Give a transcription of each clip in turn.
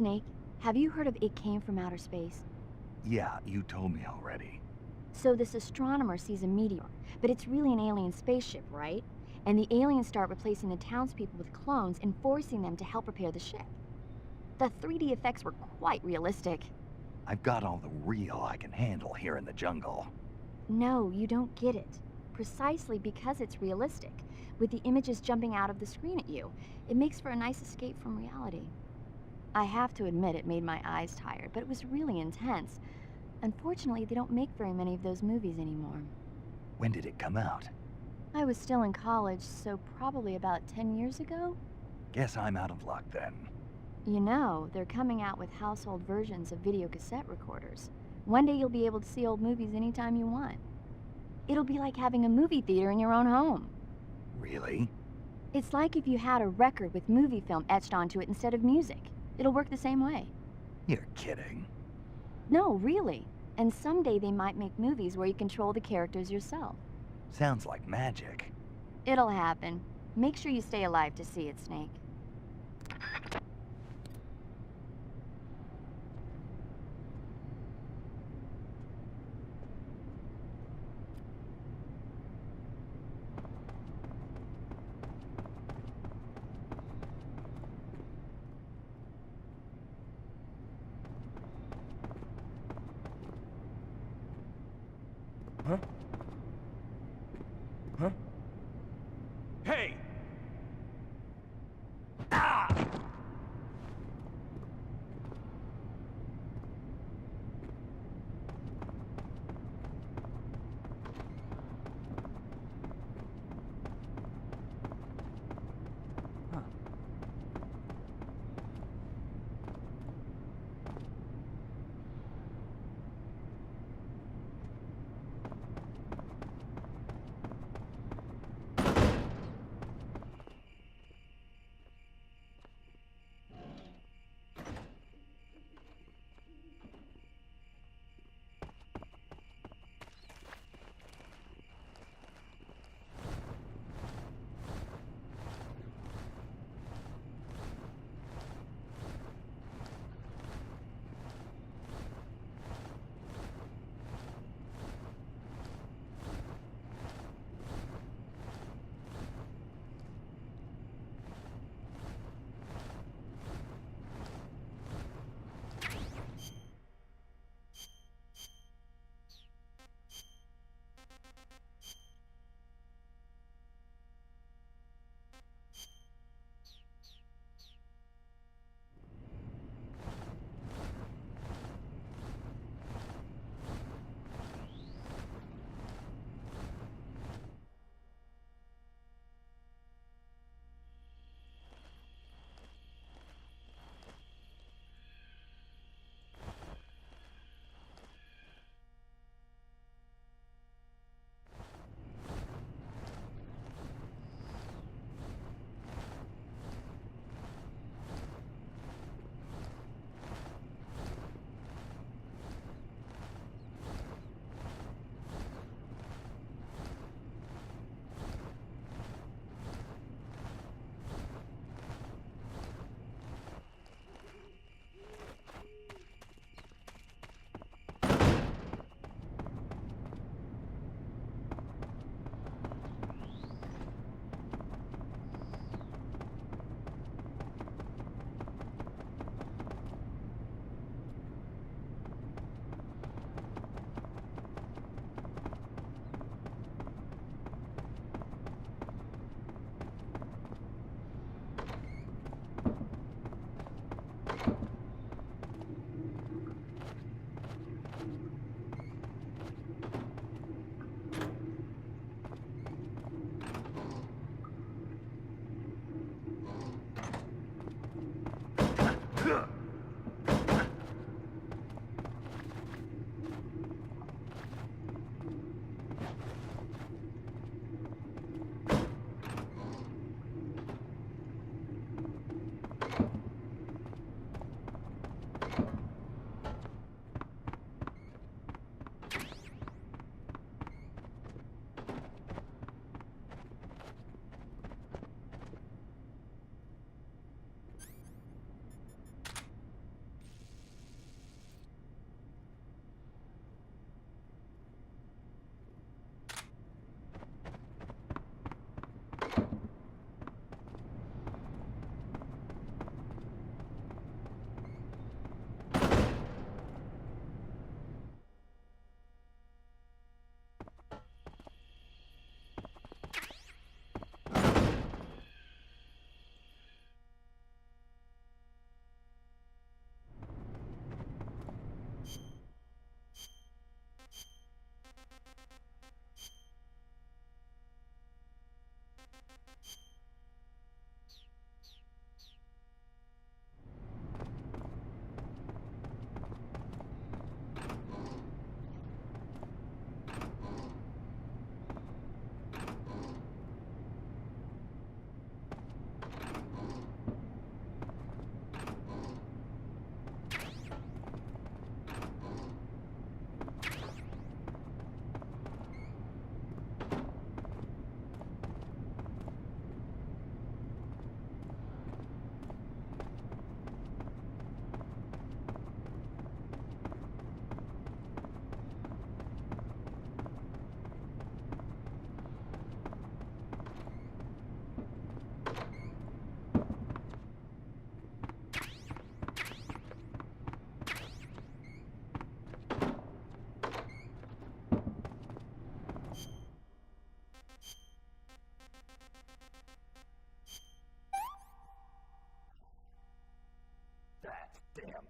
Snake, have you heard of It Came from Outer Space? Yeah, you told me already. So this astronomer sees a meteor, but it's really an alien spaceship, right? And the aliens start replacing the townspeople with clones and forcing them to help repair the ship. The 3D effects were quite realistic. I've got all the real I can handle here in the jungle. No, you don't get it. Precisely because it's realistic, with the images jumping out of the screen at you, it makes for a nice escape from reality. I have to admit it made my eyes tired, but it was really intense. Unfortunately, they don't make very many of those movies anymore. When did it come out? I was still in college, so probably about 10 years ago? Guess I'm out of luck then. You know, they're coming out with household versions of videocassette recorders. One day you'll be able to see old movies anytime you want. It'll be like having a movie theater in your own home. Really? It's like if you had a record with movie film etched onto it instead of music. It'll work the same way. You're kidding. No, really. And someday they might make movies where you control the characters yourself. Sounds like magic. It'll happen. Make sure you stay alive to see it, Snake. Huh? Huh? Hey! Ah! Huh.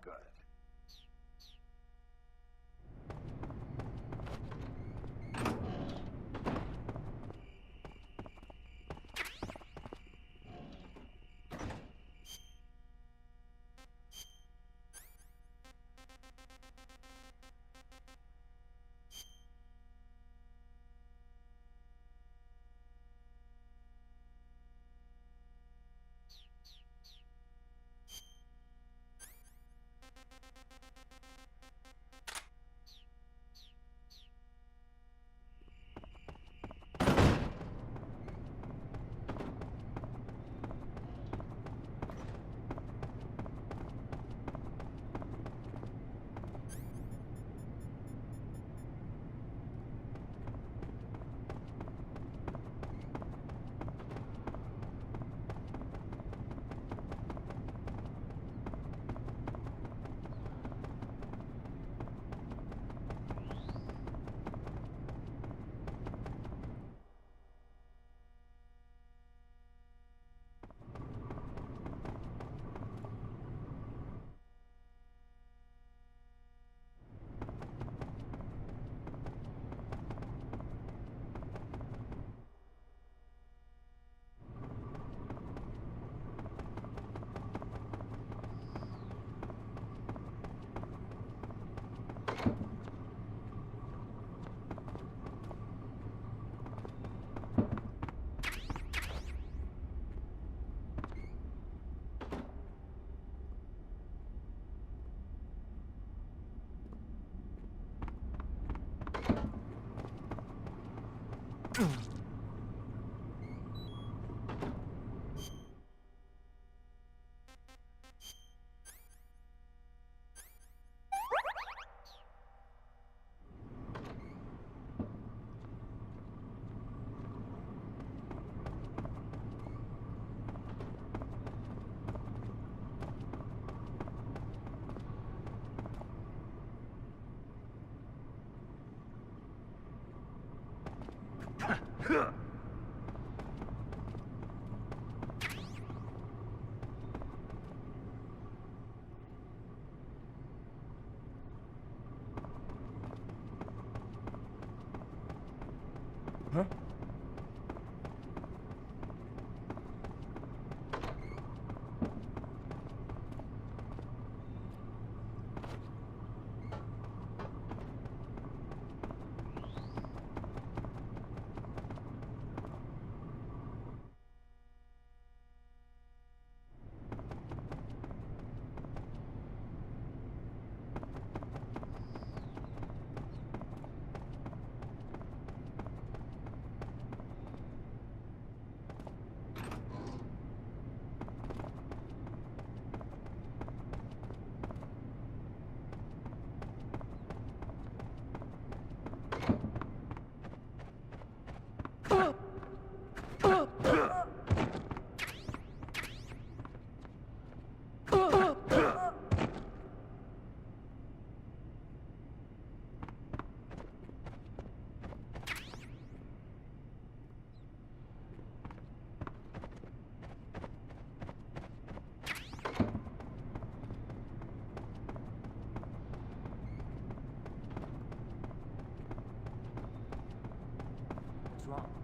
Good. Huh? What's wrong?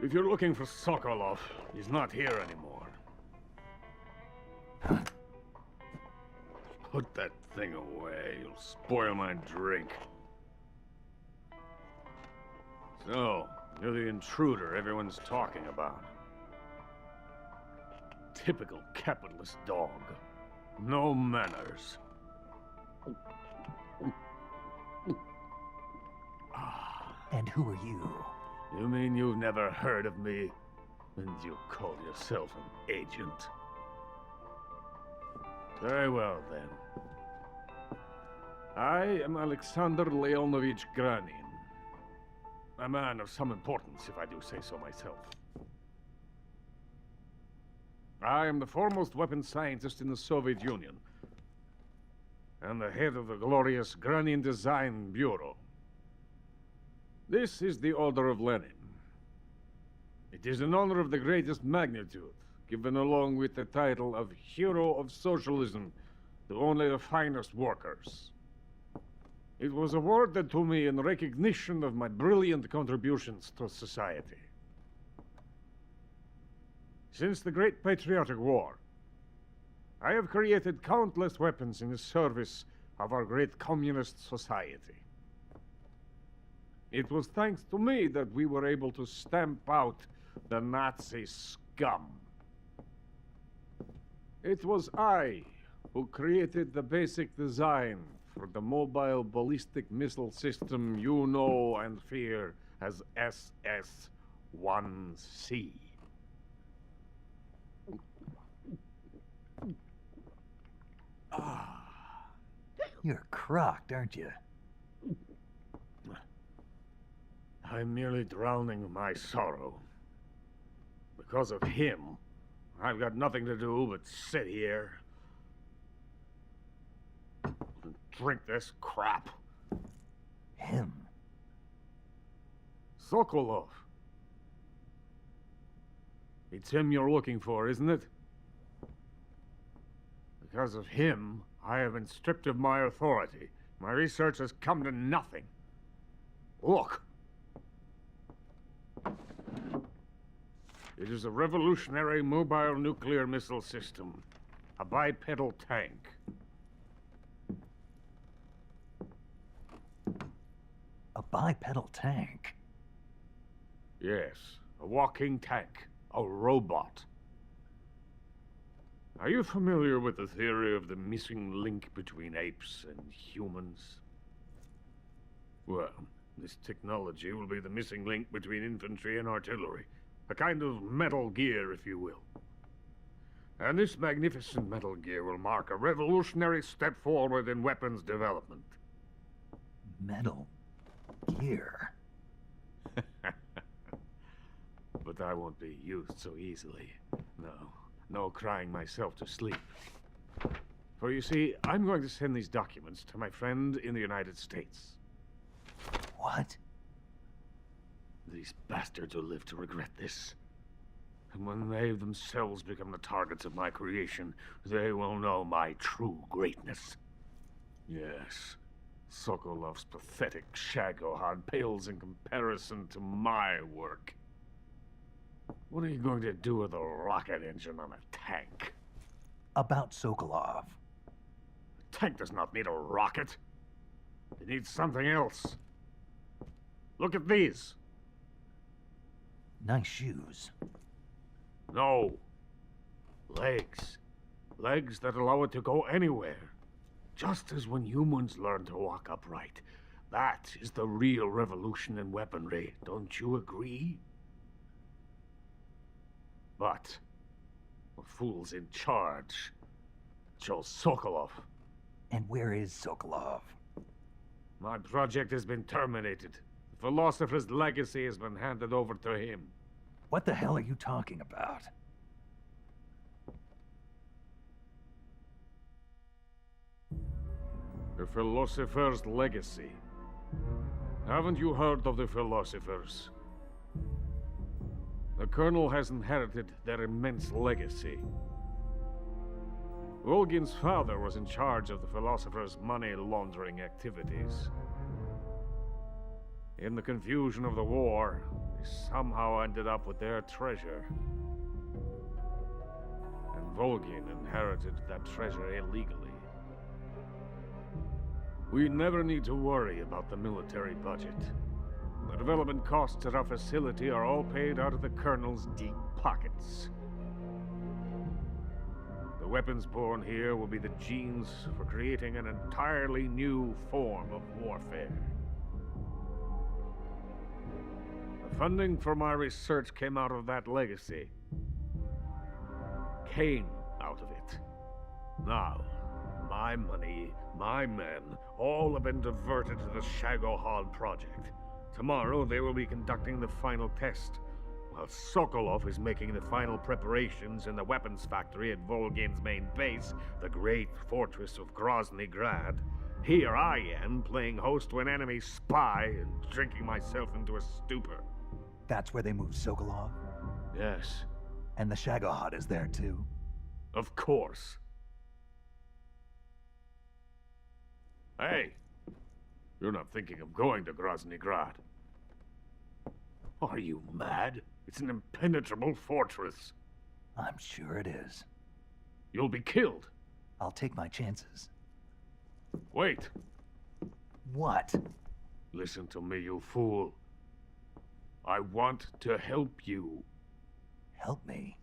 If you're looking for Sokolov, he's not here anymore. Put that thing away. You'll spoil my drink. So, you're the intruder everyone's talking about. Typical capitalist dog. No manners. And who are you? You mean you've never heard of me? And you call yourself an agent? Very well, then. I am Alexander Leonovich Granin. A man of some importance, if I do say so myself. I am the foremost weapons scientist in the Soviet Union, and the head of the glorious Granin Design Bureau. This is the Order of Lenin. It is an honor of the greatest magnitude, given along with the title of Hero of Socialism to only the finest workers. It was awarded to me in recognition of my brilliant contributions to society. Since the Great Patriotic War, I have created countless weapons in the service of our great communist society. It was thanks to me that we were able to stamp out the Nazi scum. It was I who created the basic design for the mobile ballistic missile system you know and fear as SS-1C. You're crocked, aren't you? I'm merely drowning my sorrow. Because of him, I've got nothing to do but sit here and drink this crap. Him? Sokolov. It's him you're looking for, isn't it? Because of him, I have been stripped of my authority. My research has come to nothing. Look. It is a revolutionary mobile nuclear missile system. A bipedal tank. A bipedal tank? Yes, a walking tank. A robot. Are you familiar with the theory of the missing link between apes and humans? Well, this technology will be the missing link between infantry and artillery. A kind of Metal Gear, if you will. And this magnificent Metal Gear will mark a revolutionary step forward in weapons development. Metal Gear? But I won't be used so easily. No crying myself to sleep. For you see, I'm going to send these documents to my friend in the United States. What? These bastards will live to regret this. And when they themselves become the targets of my creation, they will know my true greatness. Yes, Sokolov's pathetic Shagohod pales in comparison to my work. What are you going to do with a rocket engine on a tank? About Sokolov. A tank does not need a rocket. It needs something else. Look at these. Nice shoes. No. Legs. Legs that allow it to go anywhere. Just as when humans learn to walk upright. That is the real revolution in weaponry. Don't you agree? But the fool's in charge. Joe Sokolov. And where is Sokolov? My project has been terminated. The philosopher's legacy has been handed over to him. What the hell are you talking about? The philosopher's legacy. Haven't you heard of the philosophers? The Colonel has inherited their immense legacy. Volgin's father was in charge of the philosopher's money laundering activities. In the confusion of the war, they somehow ended up with their treasure. And Volgin inherited that treasure illegally. We never need to worry about the military budget. The development costs at our facility are all paid out of the Colonel's deep pockets. The weapons born here will be the genes for creating an entirely new form of warfare. The funding for my research came out of that legacy. Came out of it. Now, my money, my men, all have been diverted to the Shagohod project. Tomorrow they will be conducting the final test, while Sokolov is making the final preparations in the weapons factory at Volgin's main base, the great fortress of Grozny Grad. Here I am, playing host to an enemy spy and drinking myself into a stupor. That's where they moved Sokolov? Yes, And the Shagohod is there too? of course. Hey, you're not thinking of going to Grozny Grad. Are you mad? It's an impenetrable fortress. I'm sure it is. You'll be killed. I'll take my chances. Wait. What? Listen to me, you fool. I want to help you. Help me?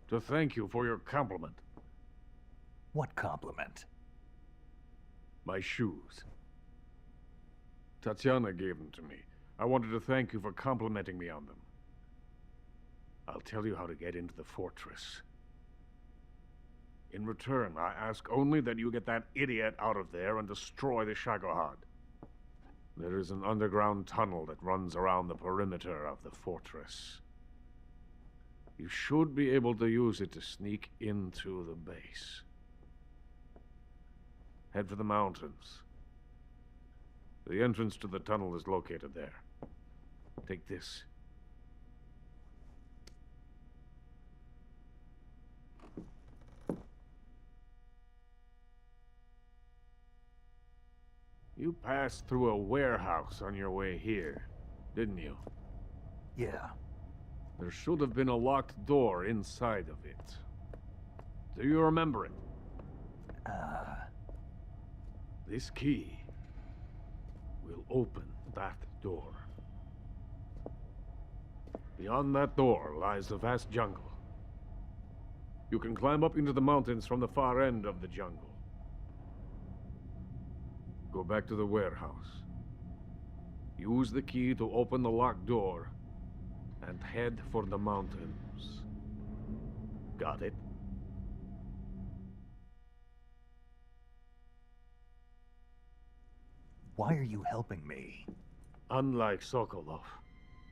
To thank you for your compliment. What compliment? My shoes. Tatiana gave them to me. I wanted to thank you for complimenting me on them. I'll tell you how to get into the fortress. In return, I ask only that you get that idiot out of there and destroy the Shagohod. There is an underground tunnel that runs around the perimeter of the fortress. You should be able to use it to sneak into the base. Head for the mountains. The entrance to the tunnel is located there. Take this. You passed through a warehouse on your way here, didn't you? Yeah. There should have been a locked door inside of it. Do you remember it? This key will open that door. Beyond that door lies a vast jungle. You can climb up into the mountains from the far end of the jungle. Go back to the warehouse. Use the key to open the locked door and head for the mountains. Got it? Why are you helping me? Unlike Sokolov,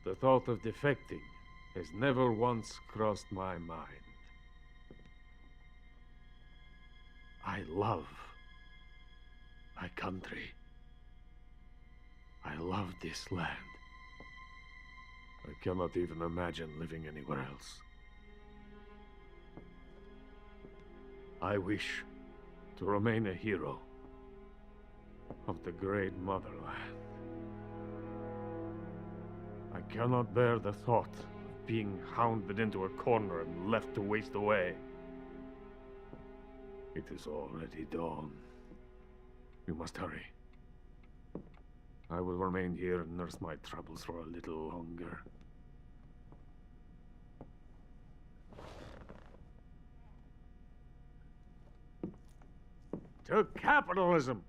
the thought of defecting has never once crossed my mind. I love my country. I love this land. I cannot even imagine living anywhere else. I wish to remain a hero of the great motherland. I cannot bear the thought of being hounded into a corner and left to waste away. It is already dawn. You must hurry. I will remain here and nurse my troubles for a little longer. To capitalism!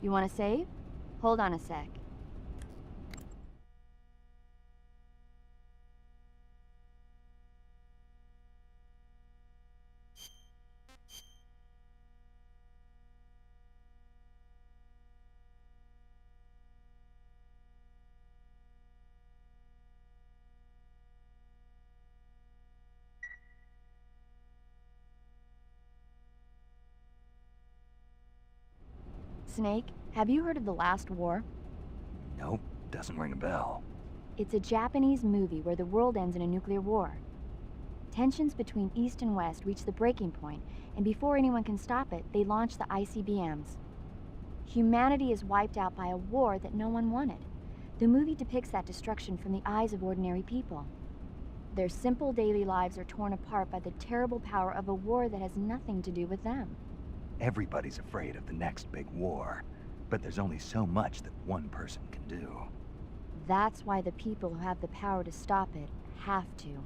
You want to save? Hold on a sec. Snake, have you heard of The Last War? Nope, doesn't ring a bell. It's a Japanese movie where the world ends in a nuclear war. Tensions between East and West reach the breaking point, and before anyone can stop it, they launch the ICBMs. Humanity is wiped out by a war that no one wanted. The movie depicts that destruction from the eyes of ordinary people. Their simple daily lives are torn apart by the terrible power of a war that has nothing to do with them. Everybody's afraid of the next big war, but there's only so much that one person can do. That's why the people who have the power to stop it have to.